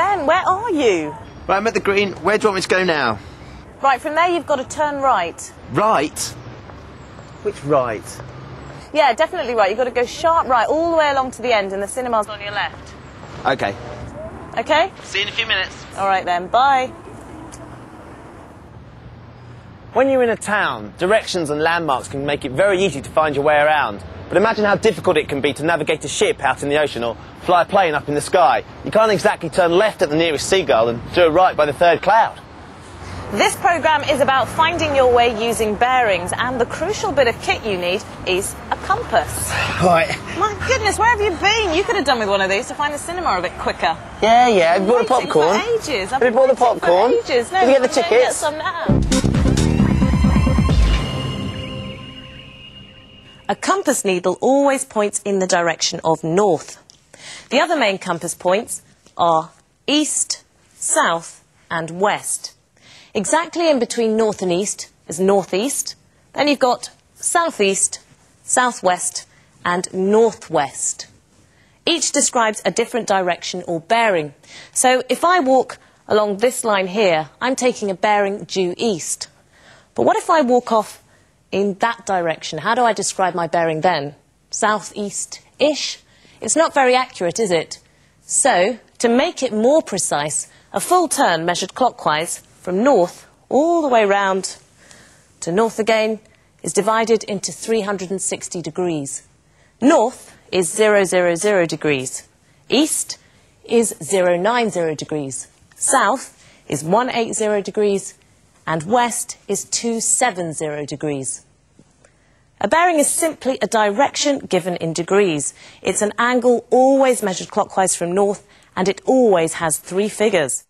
Ben, where are you? Right, I'm at the green. Where do you want me to go now? Right, from there you've got to turn right. Right? Which right? Yeah, definitely right. You've got to go sharp right all the way along to the end and the cinema's on your left. Okay. Okay? See you in a few minutes. All right then, bye. When you're in a town, directions and landmarks can make it very easy to find your way around. But imagine how difficult it can be to navigate a ship out in the ocean or fly a plane up in the sky. You can't exactly turn left at the nearest seagull and do a right by the third cloud. This programme is about finding your way using bearings, and the crucial bit of kit you need is a compass. Right. My goodness, where have you been? You could have done with one of these to find the cinema a bit quicker. Yeah, have you bought the popcorn? For ages. Have you bought the popcorn? For ages. No, Did you get the I'm gonna tickets? Get some now. A compass needle always points in the direction of north. The other main compass points are east, south and west. Exactly in between north and east is northeast. Then you've got southeast, southwest and northwest. Each describes a different direction or bearing. So if I walk along this line here, I'm taking a bearing due east. But what if I walk off in that direction? How do I describe my bearing then? Southeast-ish? It's not very accurate, is it? So, to make it more precise, a full turn measured clockwise from north all the way round to north again is divided into 360 degrees. North is 000 degrees. East is 090 degrees. South is 180 degrees. And west is 270 degrees. A bearing is simply a direction given in degrees. It's an angle always measured clockwise from north, and it always has 3 figures.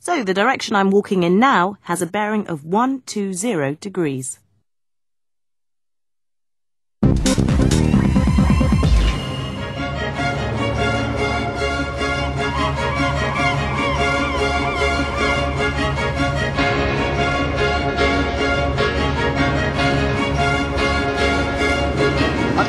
So the direction I'm walking in now has a bearing of 120 degrees.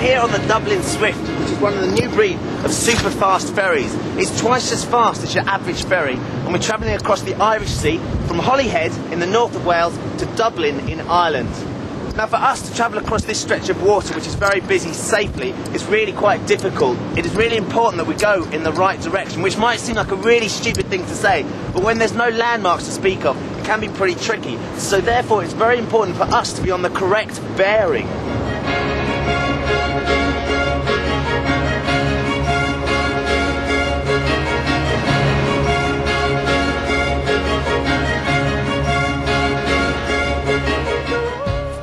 Here on the Dublin Swift, which is one of the new breed of super fast ferries. It's twice as fast as your average ferry, and we're travelling across the Irish Sea from Holyhead in the north of Wales to Dublin in Ireland. Now for us to travel across this stretch of water, which is very busy, safely, is really quite difficult. It is really important that we go in the right direction, which might seem like a really stupid thing to say, but when there's no landmarks to speak of, it can be pretty tricky. So therefore it's very important for us to be on the correct bearing.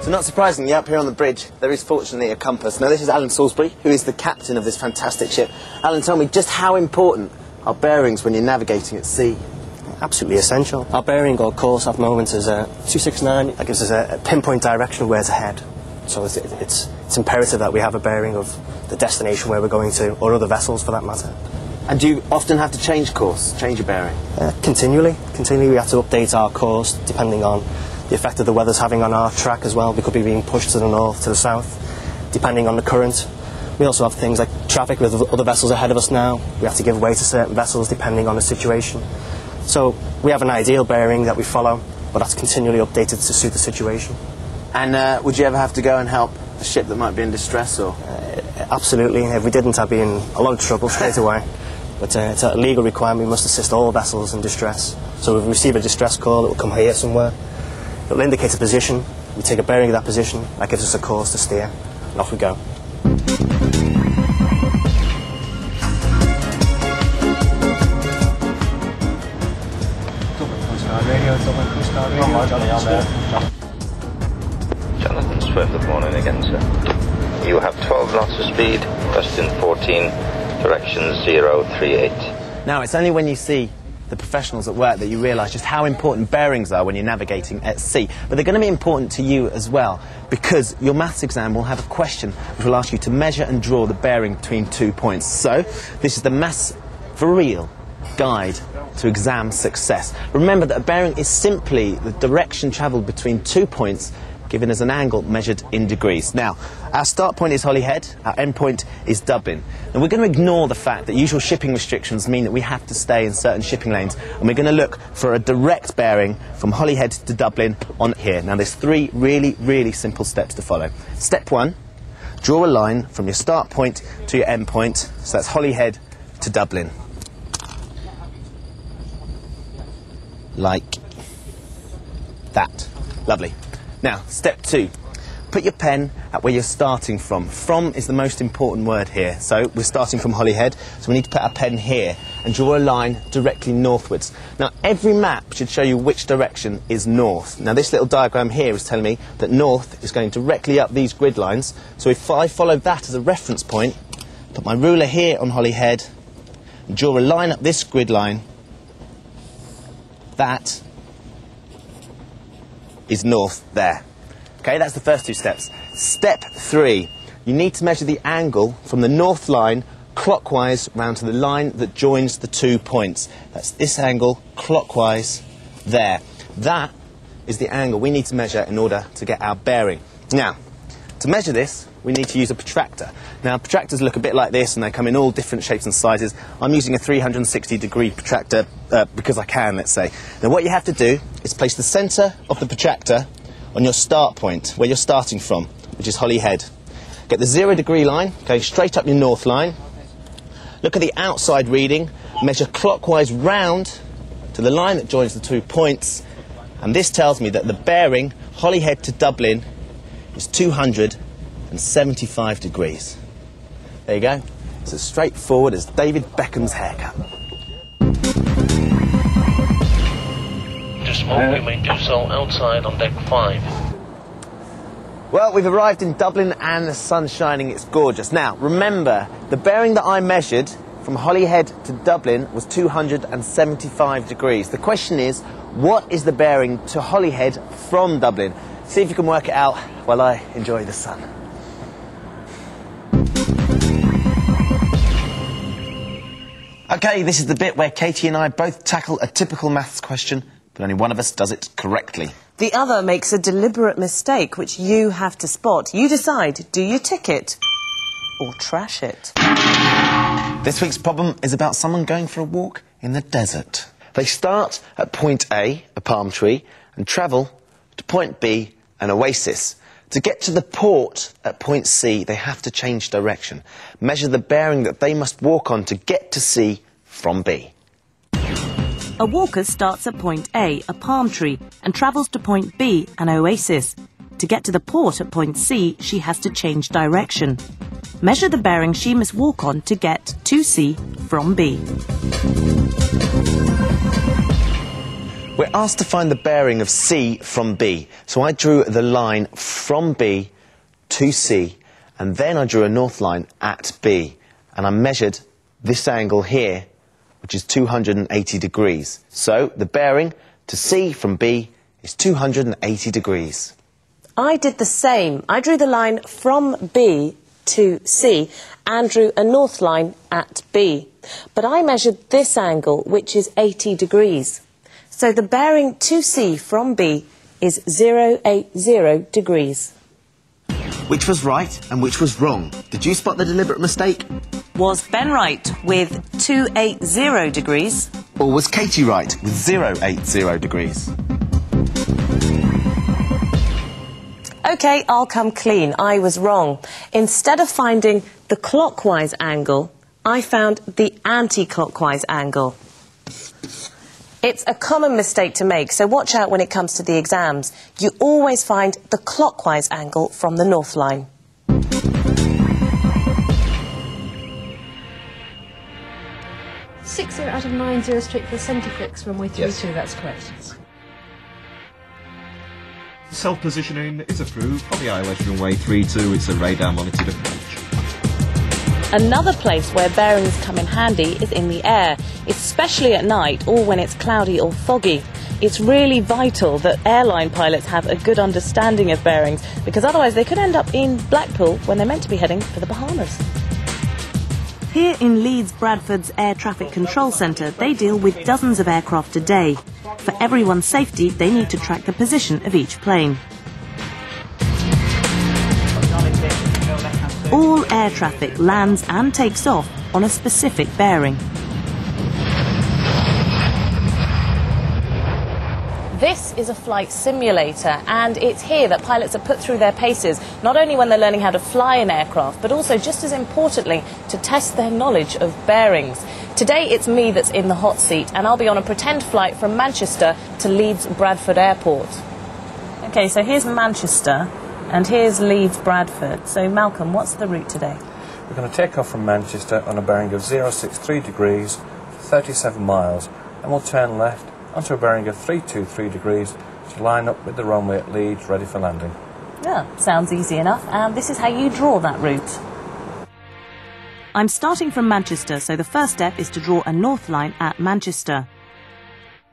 Not surprisingly, up here on the bridge, there is fortunately a compass. Now, this is Alan Salisbury, who is the captain of this fantastic ship. Alan, tell me just how important are bearings when you're navigating at sea? Absolutely essential. Our bearing or course at the moment is 269. That gives us a pinpoint direction of where to head. So it's imperative that we have a bearing of the destination where we're going to, or other vessels for that matter. And do you often have to change course, change your bearing? Continually we have to update our course depending on the effect that the weather's having on our track as well. We could be being pushed to the north, to the south, depending on the current. We also have things like traffic with other vessels ahead of us now. We have to give way to certain vessels depending on the situation. So we have an ideal bearing that we follow, but that's continually updated to suit the situation. And would you ever have to go and help a ship that might be in distress? Or? Absolutely. If we didn't, I'd be in a lot of trouble straight away. But it's a legal requirement. We must assist all vessels in distress. So if we receive a distress call, it will come here somewhere. It'll indicate a position. We take a bearing of that position. That gives us a course to steer. And off we go. Jonathan Swift, good morning again, sir. You have 12 knots of speed, Western 14, direction 038. Now, it's only when you see the professionals at work that you realise just how important bearings are when you're navigating at sea. But they're going to be important to you as well, because your maths exam will have a question which will ask you to measure and draw the bearing between 2 points. So, this is the Maths for Real guide to exam success. Remember that a bearing is simply the direction travelled between 2 points giving us an angle measured in degrees. Now, our start point is Holyhead, our end point is Dublin. And we're going to ignore the fact that usual shipping restrictions mean that we have to stay in certain shipping lanes, and we're going to look for a direct bearing from Holyhead to Dublin on here. Now, there's 3 really, really simple steps to follow. Step 1, draw a line from your start point to your end point, so that's Holyhead to Dublin. Like that. Lovely. Now, step 2. Put your pen at where you're starting from. From is the most important word here. So we're starting from Holyhead, so we need to put our pen here and draw a line directly northwards. Now, every map should show you which direction is north. Now, this little diagram here is telling me that north is going directly up these grid lines. So if I follow that as a reference point, put my ruler here on Holyhead, and draw a line up this grid line, that is north there. Okay, that's the first 2 steps. Step 3, you need to measure the angle from the north line clockwise round to the line that joins the 2 points. That's this angle clockwise there. That is the angle we need to measure in order to get our bearing. Now, to measure this, we need to use a protractor. Now, protractors look a bit like this, and they come in all different shapes and sizes. I'm using a 360-degree protractor because I can, let's say. Now, what you have to do is place the centre of the protractor on your start point, where you're starting from, which is Holyhead. Get the 0-degree line, going straight up your north line. Look at the outside reading, measure clockwise round to the line that joins the 2 points, and this tells me that the bearing, Holyhead to Dublin, is 275 degrees. There you go. It's as straightforward as David Beckham's haircut. Smoke, you may do so outside on deck 5. Well, we've arrived in Dublin and the sun's shining, it's gorgeous. Now, remember, the bearing that I measured from Holyhead to Dublin was 275 degrees. The question is, what is the bearing to Holyhead from Dublin? See if you can work it out while I enjoy the sun. Okay, this is the bit where Katie and I both tackle a typical maths question, but only one of us does it correctly. The other makes a deliberate mistake, which you have to spot. You decide, do you tick it or trash it? This week's problem is about someone going for a walk in the desert. They start at point A, a palm tree, and travel to point B, an oasis. To get to the port at point C, they have to change direction. Measure the bearing that they must walk on to get to C from B. A walker starts at point A, a palm tree, and travels to point B, an oasis. To get to the port at point C, she has to change direction. Measure the bearing she must walk on to get to C from B. We're asked to find the bearing of C from B, so I drew the line from B to C, and then I drew a north line at B, and I measured this angle here, which is 280 degrees. So the bearing to C from B is 280 degrees. I did the same. I drew the line from B to C and drew a north line at B. But I measured this angle, which is 80 degrees. So the bearing to C from B is 080 degrees. Which was right and which was wrong? Did you spot the deliberate mistake? Was Ben right with 280 degrees? Or was Katie right with 080 degrees? OK, I'll come clean. I was wrong. Instead of finding the clockwise angle, I found the anti-clockwise angle. It's a common mistake to make, so watch out when it comes to the exams. You always find the clockwise angle from the north line. 60 out of 9, 0 straight for the centre fix, runway 32, that's correct. Self-positioning is approved on the ILS runway 32, it's a radar monitored approach. Another place where bearings come in handy is in the air, especially at night or when it's cloudy or foggy. It's really vital that airline pilots have a good understanding of bearings, because otherwise they could end up in Blackpool when they're meant to be heading for the Bahamas. Here in Leeds Bradford's Air Traffic Control Centre, they deal with dozens of aircraft a day. For everyone's safety, they need to track the position of each plane. all air traffic lands and takes off on a specific bearing. This is a flight simulator, and it's here that pilots are put through their paces, not only when they're learning how to fly an aircraft, but also, just as importantly, to test their knowledge of bearings. Today it's me that's in the hot seat, and I'll be on a pretend flight from Manchester to Leeds Bradford Airport. OK, so here's Manchester, and here's Leeds Bradford. So Malcolm, what's the route today? We're going to take off from Manchester on a bearing of 063 degrees, 37 miles, and we'll turn left onto a bearing of 323 degrees to line up with the runway at Leeds, ready for landing. Yeah, sounds easy enough. And this is how you draw that route. I'm starting from Manchester, so the first step is to draw a north line at Manchester.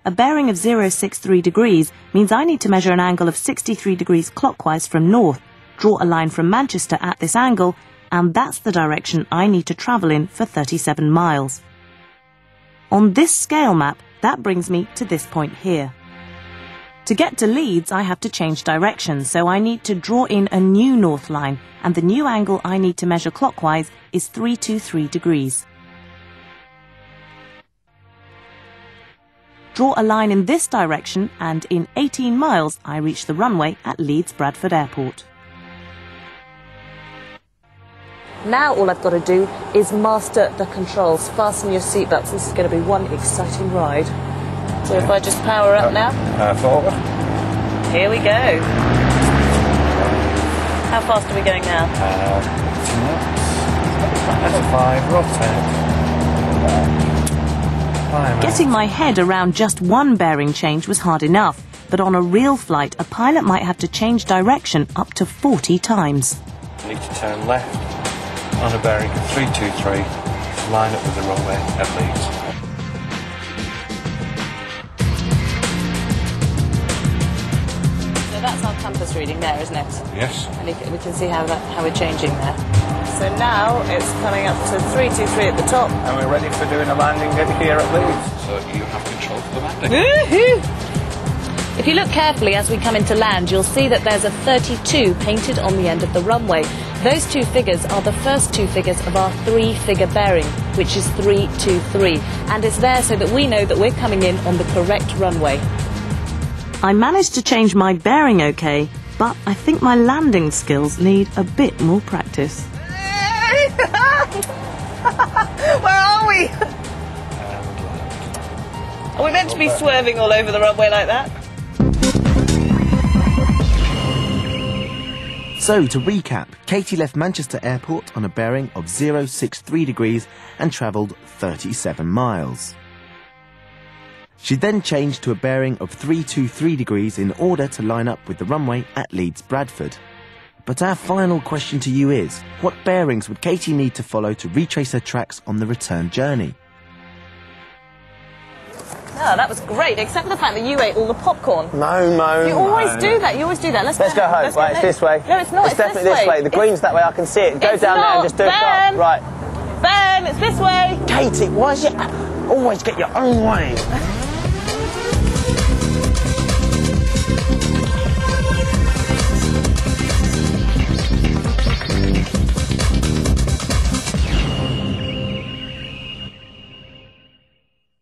A bearing of 063 degrees means I need to measure an angle of 63 degrees clockwise from north, draw a line from Manchester at this angle, and that's the direction I need to travel in for 37 miles. On this scale map, that brings me to this point here. To get to Leeds, I have to change direction, so I need to draw in a new north line, and the new angle I need to measure clockwise is 323 degrees. Draw a line in this direction, and in 18 miles I reach the runway at Leeds Bradford Airport. Now all I've got to do is master the controls. Fasten your seatbelts. This is going to be one exciting ride. So if I just power up now. Forward. Here we go. How fast are we going now? 5, rotate. Getting my head around just one bearing change was hard enough, but on a real flight, a pilot might have to change direction up to 40 times. You need to turn left on a bearing of 323 to line up with the runway at Leeds. So that's our compass reading there, isn't it? Yes. And we can see how we're changing there. So now it's coming up to 323 at the top. And we're ready for doing a landing here at Leeds. So you have control for the landing. Woohoo! If you look carefully as we come into land, you'll see that there's a 32 painted on the end of the runway. Those two figures are the first two figures of our three-figure bearing, which is 323, and it's there so that we know that we're coming in on the correct runway. I managed to change my bearing okay, but I think my landing skills need a bit more practice. Where are we? Are we meant to be swerving all over the runway like that? So, to recap, Katie left Manchester Airport on a bearing of 063 degrees and travelled 37 miles. She then changed to a bearing of 323 degrees in order to line up with the runway at Leeds Bradford. But our final question to you is, what bearings would Katie need to follow to retrace her tracks on the return journey? Oh, that was great, except for the fact that you ate all the popcorn. No. You always do that, Let's go home. Right, it's this way. No, it's not. It's definitely this way. The green's that way, I can see it. Go down there and just do it. Right. Ben, it's this way. Katie, why does you always get your own way?